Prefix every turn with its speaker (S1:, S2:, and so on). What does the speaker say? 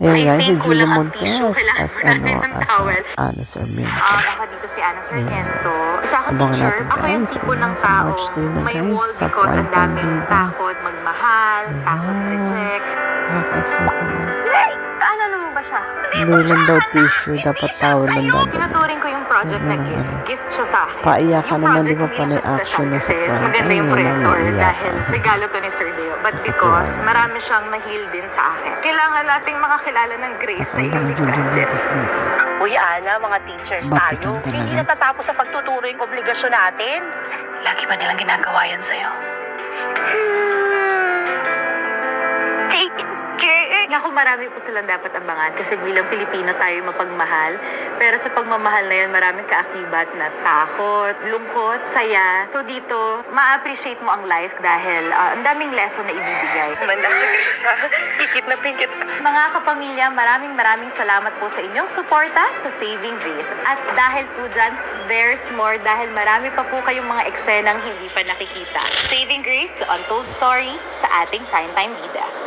S1: Ayan
S2: I
S1: guys, si
S2: think
S1: Julia
S2: kulang ang tissue.
S1: Montes
S2: Kailangan
S1: as
S2: namin ng towel.
S1: Ana Sarmiento.
S2: Ako dito si Ana Sarmiento. Isa akong
S1: Abangan
S2: teacher.
S1: natin,
S2: Ako yung
S1: guys.
S2: tipo
S1: Ayan,
S2: ng
S1: sa
S2: tao.
S1: March 3 na,
S2: May
S1: guys,
S2: wall
S1: sa
S2: because ang
S1: Pride
S2: daming
S1: Bida.
S2: takot magmahal, takot
S1: Wow.
S2: reject.
S1: Nakaka-excite naman.
S2: Kaano mo ba siya?
S1: Hindi lang daw tissue, dapat towel lang daw.
S2: Tinuturing ko yung project na gift. Gift siya sa akin.
S1: Paiyakan
S2: Yung
S1: naman, di
S2: project
S1: ba,
S2: hindi
S1: panay
S2: siya special
S1: action na sa
S2: kasi
S1: Pride.
S2: maganda yung
S1: Ayun,
S2: proyektor
S1: naiiyakan.
S2: dahil regalo to ni Sir Deo. But because marami siyang na-heal din sa akin. Kailangan nating makakilala ng grace na
S1: Ang
S2: iligtas din.
S3: Uy, Ana, mga teachers
S1: Batikan
S3: tayo.
S1: talaga.
S3: Hindi natatapos sa pagtuturo yung obligasyon natin.
S2: Lagi ba nilang ginagawa yan sa'yo? Naku, marami po silang dapat abangan kasi bilang Pilipino tayo mapagmahal. Pero sa pagmamahal na yun, maraming kaakibat na takot, lungkot, saya. So dito, ma-appreciate mo ang life dahil ang daming lesson na ibibigay.
S3: Pikit na pikit.
S2: Mga kapamilya, maraming salamat po sa inyong suporta sa Saving Grace. At dahil po dyan, there's more dahil marami pa po kayong mga eksenang hindi pa nakikita. Saving Grace, the untold story sa ating primetime bida.